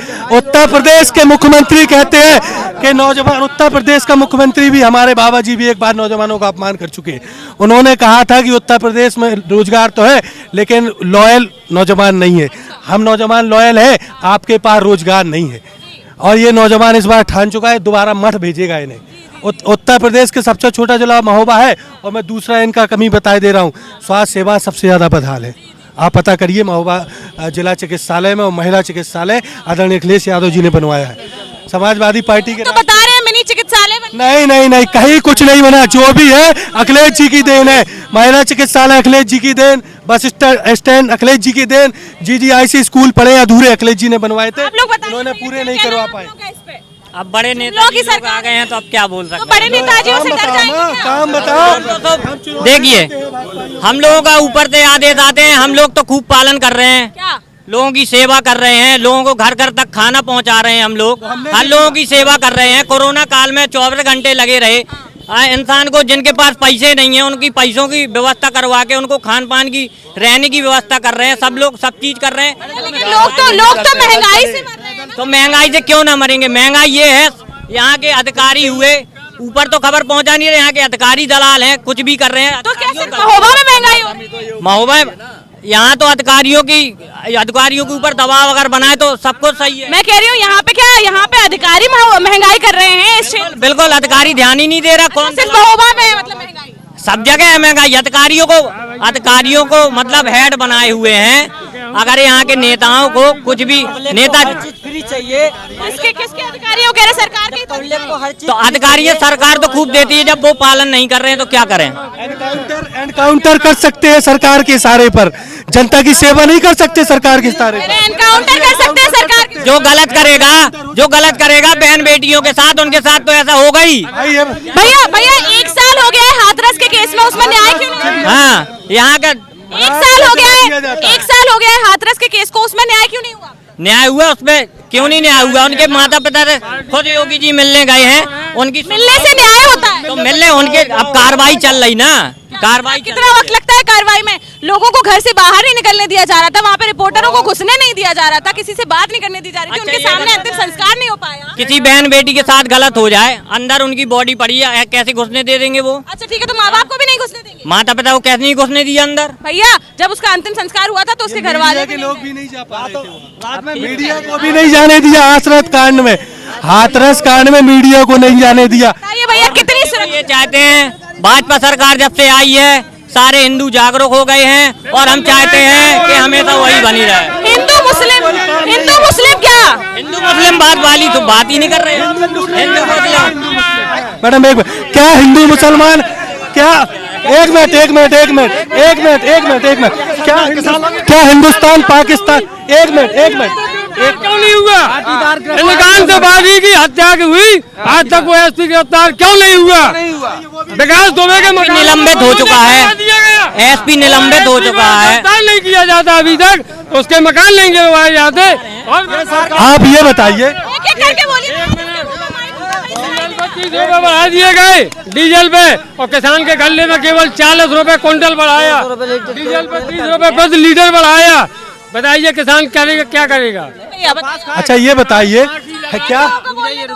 कहते हैं कि नौजवान, उत्तर प्रदेश का मुख्यमंत्री भी, हमारे बाबा जी भी एक बार नौजवानों का अपमान कर चुके हैं। उन्होंने कहा था कि उत्तर प्रदेश में रोजगार तो है लेकिन लॉयल नौजवान नहीं है। हम नौजवान लॉयल है, आपके पास रोजगार नहीं है। और ये नौजवान इस बार ठान चुका है दोबारा मठ भेजेगा इन्हें। उत्तर प्रदेश के सबसे छोटा जिला महोबा है, और मैं दूसरा इनका कमी बता दे रहा हूँ, स्वास्थ्य सेवा सबसे ज़्यादा बदहाल है। आप पता करिए, महोबा जिला चिकित्सालय में और महिला चिकित्सालय आदरणीय अखिलेश यादव जी ने बनवाया है। समाजवादी पार्टी के तो बता रहे हैं मिनी चिकित्सालय नहीं, कहीं कुछ नहीं बना। जो भी है अखिलेश जी की देन है। महिला चिकित्सालय अखिलेश जी की then, bus stand Akhilesh ji की देन, GGIC स्कूल पढ़े अधूरे अखिलेश जी ने बनवाए थे, उन्होंने पूरे नहीं करवा पाए। अब बड़े नेता जी लोग आ गए हैं तो अब क्या बोल सकते हैं। बड़े नेताजियों से डर जाएंगे। काम बताओ। देखिए, हम लोगों का ऊपर से आदेश आते हैं, हम लोग तो खूब पालन कर रहे हैं, क्या लोगों की सेवा कर रहे हैं, लोगों को घर घर तक खाना पहुंचा रहे हैं। हम लोग हर लोगों की सेवा कर रहे हैं। कोरोना काल में 24 घंटे लगे रहे। इंसान को जिनके पास पैसे नहीं है उनकी पैसों की व्यवस्था करवा के उनको खान पान की, रहने की व्यवस्था कर रहे हैं। सब लोग सब चीज कर रहे हैं। लोग तो महंगाई से मर रहे हैं। तो महंगाई से क्यों ना मरेंगे? महंगाई ये है, यहाँ के अधिकारी हुए ऊपर तो खबर पहुँचा नहीं रहे, यहाँ के अधिकारी दलाल हैं, कुछ भी कर रहे हैं। तो कैसे महोबा में महंगाई हो रही है? महोबा यहाँ तो अधिकारियों के ऊपर दबाव अगर बनाए तो सब कुछ सही है। मैं कह रही हूँ यहाँ पे क्या, यहाँ पे अधिकारी महंगाई कर रहे हैं इस क्षेत्र। बिल्कुल, अधिकारी ध्यान ही नहीं दे रहा। कौन सिर्फ महोबा में मतलब महंगाई? सब जगह है महंगाई। अधिकारियों को मतलब हेड बनाए हुए हैं। अगर यहाँ के नेताओं को कुछ भी नेता फ्री चाहिए, किसके अधिकारियों कह रहे सरकार की? तो अधिकारी सरकार तो खूब देती है, जब वो पालन नहीं कर रहे हैं तो क्या करें। एनकाउंटर कर सकते हैं सरकार के इशारे पर, जनता की सेवा नहीं कर सकते सरकार के इशारे पर। एनकाउंटर कर सकते हैं सरकार के। जो गलत करेगा बहन बेटियों के साथ, उनके साथ तो ऐसा होगा ही। भैया 1 साल हो गया है हाथरस के केस में, उसमें न्याय क्यों नहीं? हाँ, यहाँ का 1 साल हो गया है हाथरस के केस को, उसमें न्याय क्यों नहीं हुआ? न्याय हुआ उसमें, क्यों नहीं न्याय हुआ? उनके माता पिता खुद योगी जी मिलने गए हैं, उनकी मिलने से न्याय होता है तो मिलने उनके, अब कार्रवाई चल रही ना, कार्रवाई कितना वक्त लगता है कार्रवाई में? लोगों को घर से बाहर नहीं निकलने दिया जा रहा था, वहाँ पे रिपोर्टरों को घुसने नहीं दिया जा रहा था, किसी से बात नहीं करने दी जा रही थी, उनके सामने अंतिम संस्कार नहीं हो पाया। किसी बहन बेटी के साथ गलत हो जाए, अंदर उनकी बॉडी पड़ी है, कैसे घुसने दे देंगे वो? अच्छा ठीक है, तो माँ बाप को भी नहीं घुसने देंगे? माता पिता को कैसे नहीं घुसने दिया अंदर? भैया जब उसका अंतिम संस्कार हुआ था तो उसके घर वाले के लोग भी नहीं जा पा रहे थे, मीडिया को भी नहीं जाने दिया। हाथरस कांड में मीडिया को नहीं जाने दिया। भैया कितनी ये चाहते हैं, भाजपा सरकार जब से आई है सारे हिंदू जागरूक हो गए हैं और हम चाहते हैं कि हमेशा वही बनी रहे। हिंदू मुस्लिम बात वाली तो बात ही नहीं कर रहे। हिंदू मुस्लिम मैडम क्या हिंदू मुसलमान क्या? एक मिनट क्या हिंदुस्तान पाकिस्तान, एक मिनट क्यों नहीं हुआ? गांधी की हत्या हुई, आज तक वो एसपी गिरफ्तार क्यों नहीं हुआ? विकास दुबे के निलंबित हो चुका है, एसपी निलंबित हो चुका है, नहीं किया जाता अभी तक, उसके मकान नहीं गिरवाए जाते। और आप ये बताइए, 30 रुपए बढ़ा दिए गए डीजल पे, और किसान के गले में केवल 40 रुपए क्विंटल बढ़ाया, डीजल पे 30 रुपए प्रति लीटर बढ़ाया। बताइए किसान करेगा क्या करेगा? अच्छा ये बताइए,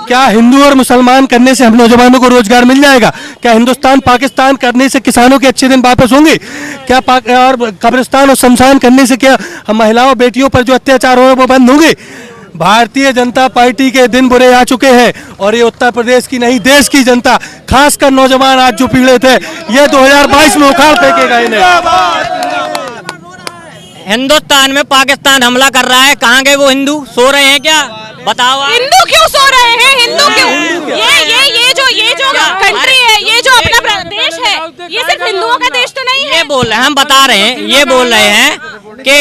क्या हिंदू और मुसलमान करने से हम नौजवानों को रोजगार मिल जाएगा? क्या हिंदुस्तान पाकिस्तान करने से किसानों के अच्छे दिन वापस होंगे? क्या और कब्रिस्तान और शमशान करने से क्या हम महिलाओं बेटियों पर जो अत्याचार हो रहे हैं वो बंद होंगे? भारतीय जनता पार्टी के दिन बुरे आ चुके हैं, और ये उत्तर प्रदेश की नहीं देश की जनता, खासकर नौजवान आज जो पीड़ित है, ये 2022 में उखाड़ फेंकेगा इन्हें। हिंदुस्तान में पाकिस्तान हमला कर रहा है, कहाँ गए वो हिंदू? सो रहे हैं क्या? बताओ। हिंदू क्यों सो रहे हैं? हिंदू क्यों? ये जो कंट्री है, ये जो अपना देश है, ये सिर्फ हिंदुओं का देश तो नहीं है। ये बोल रहे हैं, हम बता रहे हैं, ये बोल रहे हैं कि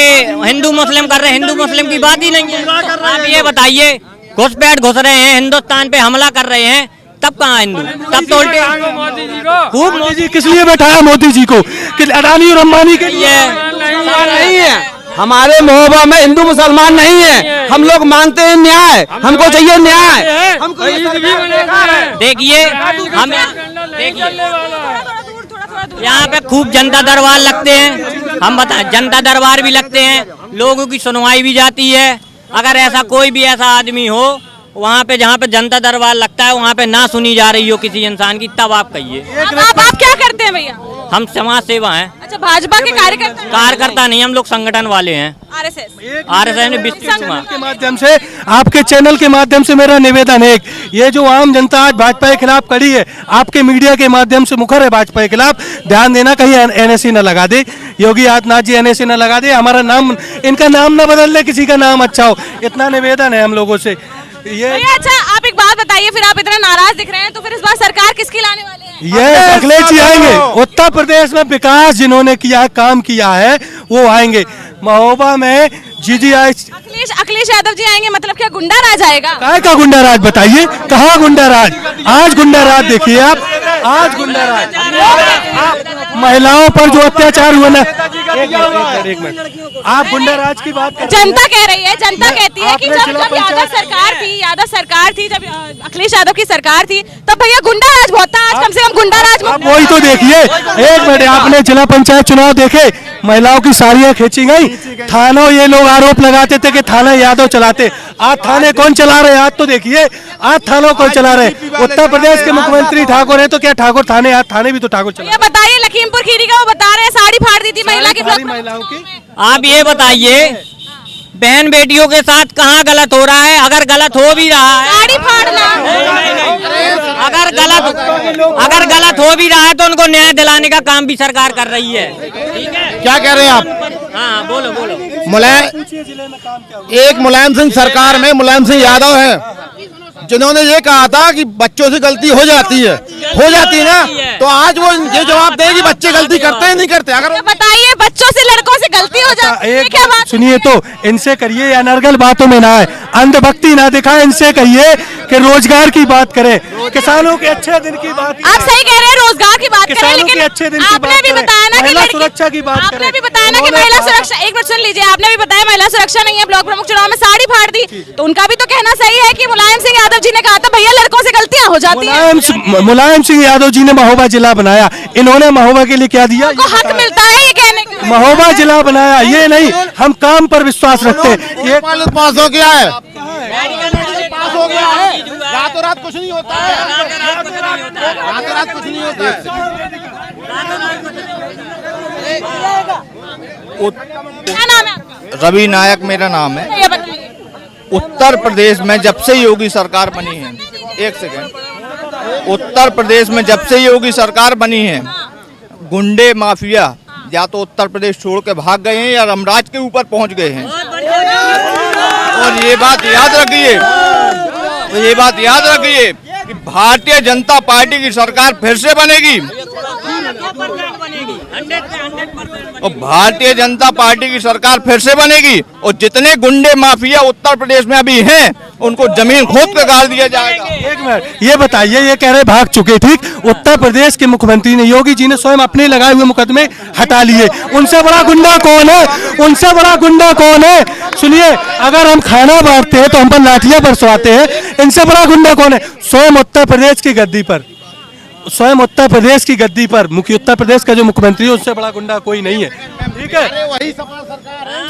हिंदू मुस्लिम कर रहे हैं, हिंदू मुस्लिम की बात ही नहीं है। आप ये बताइए, घुसपैठ घुस रहे हैं, हिंदुस्तान पे हमला कर रहे हैं, तब कहाँ हिंदू? तब तो उल्टे खूब मोदी जी किस लिए बैठाया मोदी जी को? कि अडानी और अंबानी के लिए नहीं है। हमारे महोबा में हिंदू मुसलमान नहीं है, हम लोग मांगते हैं न्याय, हमको चाहिए न्याय। देखिए हम यहाँ पे खूब जनता दरबार लगते हैं, हम बता जनता दरबार भी लगते हैं, लोगों की सुनवाई भी जाती है। अगर ऐसा कोई भी ऐसा आदमी हो वहाँ पे जहाँ पे जनता दरबार लगता है, वहाँ पे ना सुनी जा रही हो किसी इंसान की, तब आप कहिए। आप क्या करते हैं भैया? हम समाज सेवा हैं। अच्छा, भाजपा के कार्यकर्ता नहीं, हम लोग संगठन वाले हैं, आरएसएस के माध्यम से, आपके चैनल के माध्यम से मेरा निवेदन है, ये जो आम जनता आज भाजपा के खिलाफ खड़ी है, आपके मीडिया के माध्यम से मुखर है भाजपा के खिलाफ, ध्यान देना कहीं एनएससी न लगा दे, योगी आदित्यनाथ जी एनएससी न लगा दे, हमारा नाम, इनका नाम न बदल दे, किसी का नाम अच्छा हो, इतना निवेदन है हम लोगों से। ये अच्छा, आप एक बात बताइए, फिर आप इतना नाराज दिख रहे हैं, तो फिर इस बार सरकार किसकी लाने वाले हैं? ये अखिलेश जी आएंगे। उत्तर प्रदेश में विकास जिन्होंने किया है, काम किया है, वो आएंगे। महोबा में जीजीआई अखिलेश यादव जी आएंगे, मतलब क्या गुंडा राज आएगा? काय का गुंडा राज बताइए, कहाँ गुंडा राज? आज गुंडा राज देखिए आप, आज गुंडा राज, महिलाओं पर जो अत्याचार हुआ ना, एक मिनट, आप गुंडा राज की बात कर, जनता कह रही है, जनता कहती है कि जब यादव सरकार थी, जब अखिलेश यादव की सरकार थी, तब भैया गुंडा राज बहुत था, आज कम से कम गुंडा राज। वही तो देखिए, एक मिनट, आपने जिला पंचायत चुनाव देखे, महिलाओं की साड़ियाँ खींची गई, थानों ये लोग आरोप लगाते थे कि थाना यादव चलाते, आज थाने कौन चला रहे? आज तो देखिए, आज थानों कौन चला रहे? उत्तर प्रदेश के मुख्यमंत्री ठाकुर है, तो क्या ठाकुर थाने? आज थाने भी तो ठाकुर चला। बताइए, लखीमपुर खीरी का वो बता रहे हैं, साड़ी फाड़ दी थी महिलाओं की। आप ये बताइए, बहन बेटियों के साथ कहाँ गलत हो रहा है? अगर गलत हो भी रहा है, साड़ी फाड़ना, अगर गलत हो भी रहा है तो उनको न्याय दिलाने का काम भी सरकार कर रही है। ठीक है, क्या कह रहे हैं आप? हाँ बोलो। एक मुलायम सिंह सरकार में मुलायम सिंह यादव है, जिन्होंने ये कहा था कि बच्चों से गलती हो जाती है ना, तो आज वो ये जवाब दे कि बच्चे गलती करते हैं नहीं करते। अगर बताइए, बच्चों से लड़कों से गलती हो जाती है, क्या बात? सुनिए तो इनसे करिए, अनर्गल बातों में ना आए, अंधभक्ति ना दिखाए, इनसे कहिए कि रोजगार की बात करें, किसानों के अच्छे दिन की बात। आप सही कह रहे हैं, रोजगार की बात करें, लेकिन अच्छे दिन की आपने बात भी करें, बताया ना कि महिला सुरक्षा की बात आपने भी बताया ना कि महिला सुरक्षा, एक मिनट सुन लीजिए, आपने भी बताया महिला सुरक्षा नहीं है, ब्लॉक प्रमुख चुनाव में साड़ी फाड़ दी, तो उनका भी तो कहना सही है कि मुलायम सिंह यादव जी ने कहा था भैया लड़कों से गलतियां हो जाती है। मुलायम सिंह यादव जी ने महोबा जिला बनाया, इन्होंने महोबा के लिए क्या दिया? हक मिलता है ये कहने का। महोबा जिला बनाया, ये नहीं, हम काम पर विश्वास रखते हैं। ये पास हो गया है, पास हो गया है, रातों रात कुछ नहीं होता है, रातों रात कुछ नहीं होता है। क्या नाम है आपका? रवि नायक मेरा नाम है। ये बताइए। उत्तर प्रदेश में जब से योगी सरकार बनी है, एक सेकेंड, उत्तर प्रदेश में जब से योगी सरकार बनी है, गुंडे माफिया या तो उत्तर प्रदेश छोड़ के भाग गए हैं या रामराज के ऊपर पहुंच गए हैं। और ये बात याद रखिए, कि भारतीय जनता पार्टी की सरकार फिर से बनेगी, और भारतीय जनता पार्टी की सरकार फिर से बनेगी, और जितने गुंडे माफिया उत्तर प्रदेश में अभी हैं उनको जमीन खोद कर गाड़ दिया जाएगा। एक मिनट, ये बताइए, ये कह रहे भाग चुके, ठीक, उत्तर प्रदेश के मुख्यमंत्री ने, योगी जी ने स्वयं अपने लगाए हुए मुकदमे हटा लिए, उनसे बड़ा गुंडा कौन है? उनसे बड़ा गुंडा कौन है? सुनिए, अगर हम खाना बांटते हैं तो हम पर लाठियां बरसवाते हैं, इनसे बड़ा गुंडा कौन है? स्वयं उत्तर प्रदेश की गद्दी पर, मुख्य उत्तर प्रदेश का जो मुख्यमंत्री है, उससे बड़ा गुंडा कोई नहीं है, ठीक है? वही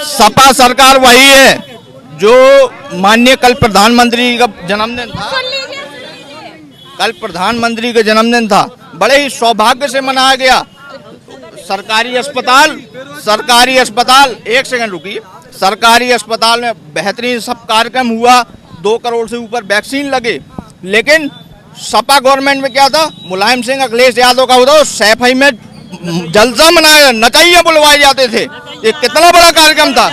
सपा सरकार वही है जो माननीय कल प्रधानमंत्री का जन्मदिन था, कल प्रधानमंत्री का जन्मदिन था, बड़े ही सौभाग्य से मनाया गया। सरकारी अस्पताल, एक सेकंड रुकिए, सरकारी अस्पताल में बेहतरीन सब कार्यक्रम हुआ, 2 करोड़ से ऊपर वैक्सीन लगे, लेकिन सपा गवर्नमेंट में क्या था, मुलायम सिंह अखिलेश यादव का होता, सैफई में जलसा मनाया, नचैया बुलवाए जाते थे, ये कितना बड़ा कार्यक्रम था।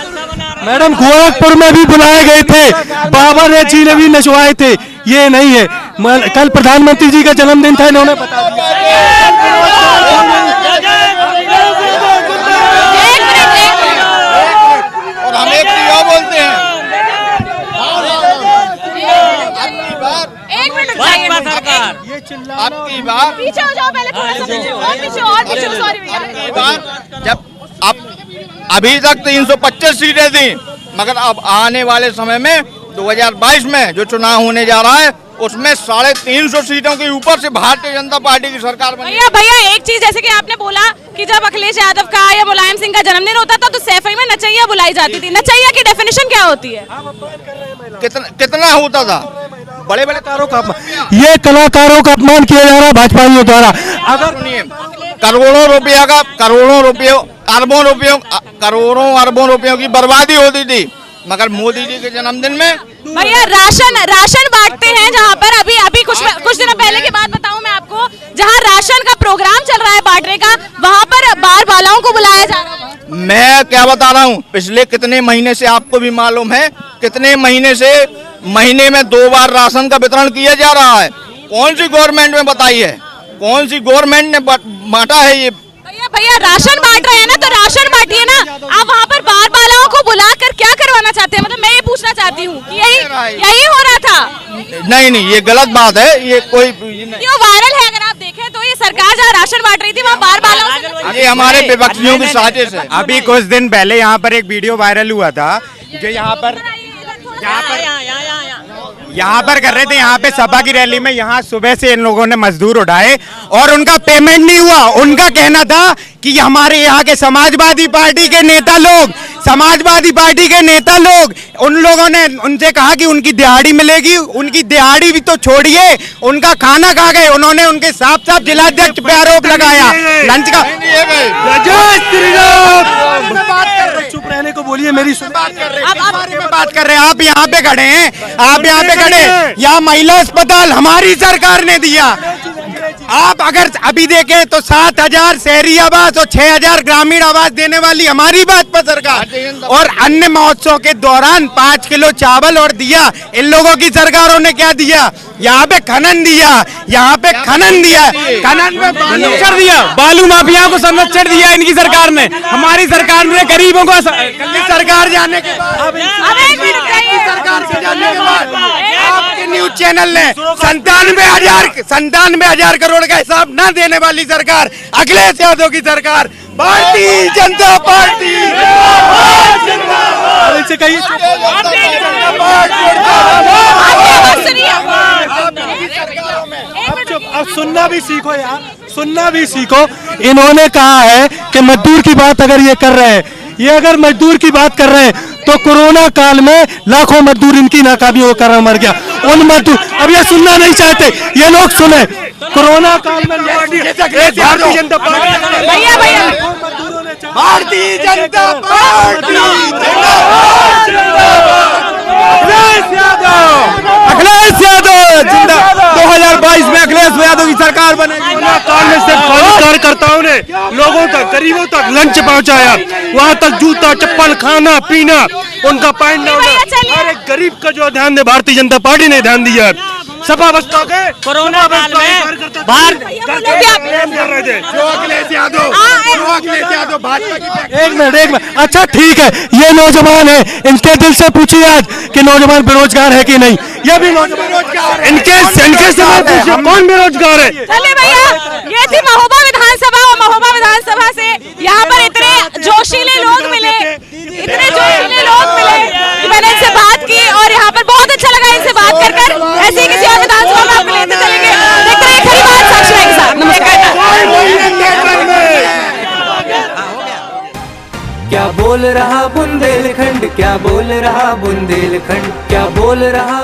मैडम, गोरखपुर में भी बुलाए गए थे, बाबा ने जी ने भी नचवाए थे, ये नहीं है। कल प्रधानमंत्री जी का जन्मदिन था, इन्होंने बता दिया। और हम एक चीज और बोलते हैं, आपकी बार पीछे हो जाओ, पहले थोड़ा सा पीछे, और पीछे, सॉरी भैया। जब अब अभी तक 325 सीटें थी, मगर अब आने वाले समय में 2022 में जो चुनाव होने जा रहा है, उसमें 350 सीटों के ऊपर से भारतीय जनता पार्टी की सरकार बनी। भैया एक चीज, जैसे कि आपने बोला कि जब अखिलेश यादव का या मुलायम सिंह का जन्मदिन होता था तो सैफई में नचैया बुलाई जाती थी, नचैया की डेफिनेशन क्या होती है? कितना होता था? बड़े बड़े ये कलाकारों का अपमान किया जा रहा है भाजपाइयों द्वारा। अगर करोड़ों रुपयों अरबों रुपयों की बर्बादी होती थी, मगर मोदी जी के जन्मदिन में भैया राशन बांटते हैं, जहाँ पर अभी कुछ दिनों पहले की बात बताऊं मैं आपको, जहाँ राशन का प्रोग्राम चल रहा है बांटने का, वहाँ पर बार बालाओं को बुलाया जा रहा है। मैं क्या बता रहा हूँ, पिछले कितने महीने से आपको भी मालूम है, कितने महीने से महीने में 2 बार राशन का वितरण किया जा रहा है। कौन सी गवर्नमेंट में बताइए, कौन सी गवर्नमेंट ने बांटा है ये? भैया राशन बांट रहे हैं ना, तो राशन बांटिए ना। आप वहाँ पर बार बालाओं को बुलाकर क्या करवाना चाहते हैं? मतलब मैं ये पूछना चाहती हूँ कि यही हो रहा था। नहीं, ये गलत बात है, ये कोई क्यों वायरल है? अगर आप देखें तो ये सरकार जहाँ राशन बांट रही थी, वहाँ बार बालाओं, ये हमारे विपक्षियों की साजिश है। अभी कुछ दिन पहले यहाँ पर एक वीडियो वायरल हुआ था, जो यहाँ पर कर रहे थे, यहाँ पे सपा की रैली में, यहाँ सुबह से इन लोगों ने मजदूर उठाए और उनका पेमेंट नहीं हुआ। उनका कहना था कि हमारे यहाँ के समाजवादी पार्टी के नेता लोग उन लोगों ने उनसे कहा कि उनकी दिहाड़ी मिलेगी, उनकी दिहाड़ी भी तो छोड़िए, उनका खाना खा गए। उन्होंने उनके साफ जिलाध्यक्ष पे आरोप लगाया लंच का। चुप रहने को बोलिए, मेरी बात कर रहे हैं। आप यहाँ पे खड़े हैं, यहाँ महिला अस्पताल हमारी सरकार ने दिया। आप अगर अभी देखें तो 7,000 शहरी आवास और 6,000 ग्रामीण आवास देने वाली हमारी भाजपा सरकार, और अन्य महोत्सव के दौरान 5 किलो चावल और दिया। इन लोगों की सरकारों ने क्या दिया? यहाँ पे खनन दिया, यहाँ पे खनन दिया, खनन में संरक्षण दिया, बालू माफिया को संरक्षण दिया इनकी सरकार ने। हमारी सरकार ने गरीबों को सरकार जाने के बाद सरकार से जाने के बाद आपके न्यूज चैनल ने 97,000 करोड़ का हिसाब न देने वाली सरकार, अखिलेश यादव की सरकार, भारतीय जनता पार्टी से कही अब सुनना भी सीखो यार, सुनना भी सीखो। इन्होंने कहा है कि मजदूर की बात अगर ये कर रहे हैं, ये अगर मजदूर की बात कर रहे हैं तो कोरोना काल में लाखों मजदूर इनकी नाकामियों के कारण मर गया। उन मजदूर अब ये सुनना नहीं चाहते, ये लोग सुने। कोरोना काल में भारतीय जनता पार्टी, भारतीय जनता पार्टी, अखिलेश यादव जिंदा। 2022 में अखिलेश यादव की सरकार बनेगी। काल में सिर्फ कार्यकर्ताओं ने लोगों तक, गरीबों तक लंच पहुंचाया, वहां तक जूता चप्पल खाना पीना उनका पहनना, हर एक गरीब का जो ध्यान दे भारतीय जनता पार्टी ने ध्यान दिया। सपा बसपा के कोरोना काल में कर रहे थे अखिलेश यादव भाजपा की। एक मिनट अच्छा ठीक है, ये नौजवान है, इनके दिल से पूछिए आज कि नौजवान बेरोजगार है कि नहीं। ये भी नौजवान इनके समय पूछिए कौन बेरोजगार है। चलिए भैया, ये थी महोबा विधानसभा, और महोबा विधानसभा से यहाँ पर इतने जोशीले लोग मिले, कि मैंने इनसे बात की और यहाँ पर बहुत अच्छा लगा इनसे बात कर। ऐसे ही किसी और विधानसभा में आपको लेते चलेंगे। देखते रहिए खरी बात साक्षी राय के साथ। नमस्कार। क्या बोल रहा बुंदेलखंड, क्या बोल रहा बुंदेलखंड, क्या बोल रहा